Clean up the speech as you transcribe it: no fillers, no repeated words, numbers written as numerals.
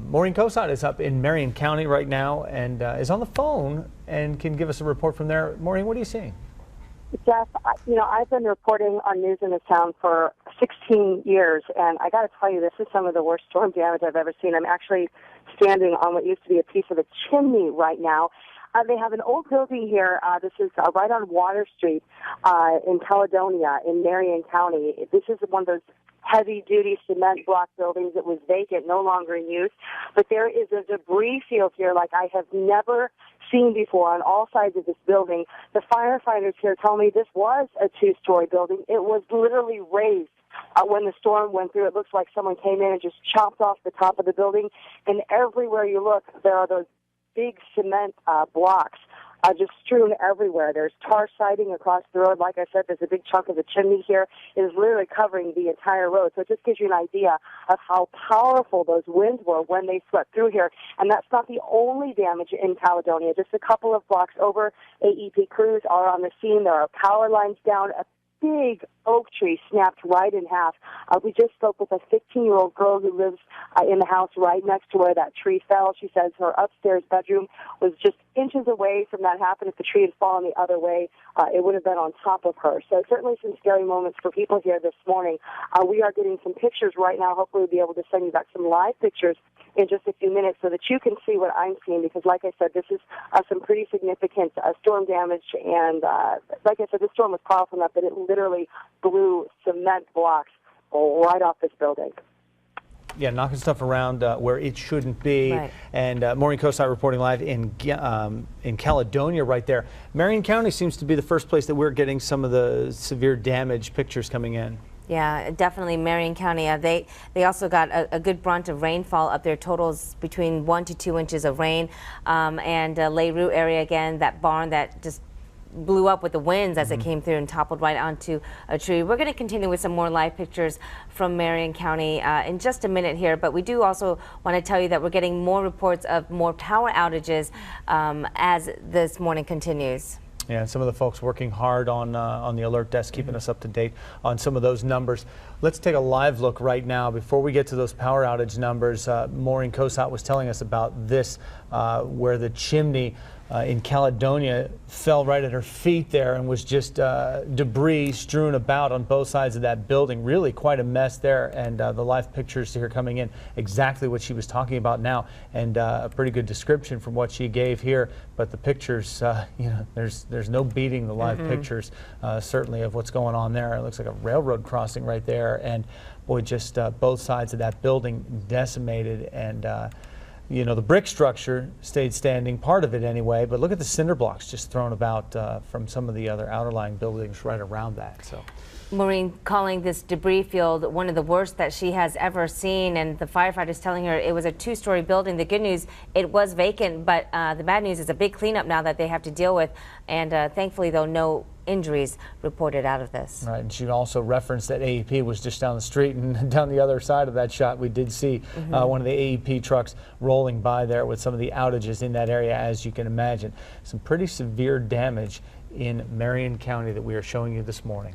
Maureen Cosat is up in Marion County right now and is on the phone and can give us a report from there. Maureen, what are you seeing? Jeff, I've been reporting on news in this town for 16 years, and I got to tell you, this is some of the worst storm damage I've ever seen. I'm actually standing on what used to be a piece of a chimney right now. They have an old building here. This is right on Water Street in Caledonia in Marion County. This is one of those heavy-duty cement block buildings that was vacant, no longer in use. But there is a debris field here like I have never seen before on all sides of this building. The firefighters here tell me this was a two-story building. It was literally raised. When the storm went through, it looks like someone came in and just chopped off the top of the building. And everywhere you look, there are those big cement blocks just strewn everywhere. There's tar siding across the road. Like I said, there's a big chunk of the chimney here. It is literally covering the entire road. So it just gives you an idea of how powerful those winds were when they swept through here. And that's not the only damage in Caledonia. Just a couple of blocks over, AEP crews are on the scene. There are power lines down. A big oak tree snapped right in half. We just spoke with a 15-year-old girl who lives in the house right next to where that tree fell. She says her upstairs bedroom was just inches away from that happening. If the tree had fallen the other way, it would have been on top of her. So certainly some scary moments for people here this morning. We are getting some pictures right now. Hopefully we'll be able to send you back some live pictures in just a few minutes so that you can see what I'm seeing, because like I said, this is some pretty significant storm damage, and like I said, this storm was powerful enough that it literally blew cement blocks right off this building. Yeah, knocking stuff around where it shouldn't be. Right. And Maureen Cosat reporting live in Caledonia right there. Marion County seems to be the first place that we're getting some of the severe damage pictures coming in. Yeah, definitely Marion County. They also got a good brunt of rainfall up there, totals between 1 to 2 inches of rain. And Layru area again, that barn that just blew up with the winds as it came through and toppled right onto a tree. We're going to continue with some more live pictures from Marion County in just a minute here, but we do also want to tell you that we're getting more reports of more power outages as this morning continues. Yeah, and some of the folks working hard on the alert desk, keeping us up to date on some of those numbers. Let's take a live look right now. Before we get to those power outage numbers, Maureen Cosat was telling us about this, where the chimney in Caledonia fell right at her feet there and was just debris strewn about on both sides of that building. Really quite a mess there, and the live pictures here coming in, exactly what she was talking about now, and a pretty good description from what she gave here. But the pictures, you know, there's no beating the live pictures, certainly, of what's going on there. It looks like a railroad crossing right there, and boy, just both sides of that building decimated. And you know, the brick structure stayed standing, part of it anyway, but look at the cinder blocks just thrown about from some of the other outerlying buildings right around that. So, Maureen calling this debris field one of the worst that she has ever seen, and the firefighters telling her it was a two-story building. The good news, it was vacant, but the bad news is a big cleanup now that they have to deal with, and thankfully, though, no injuries reported out of this. Right, and she also referenced that AEP was just down the street, and down the other side of that shot we did see one of the AEP trucks rolling by there with some of the outages in that area, as you can imagine. Some pretty severe damage in Marion County that we are showing you this morning.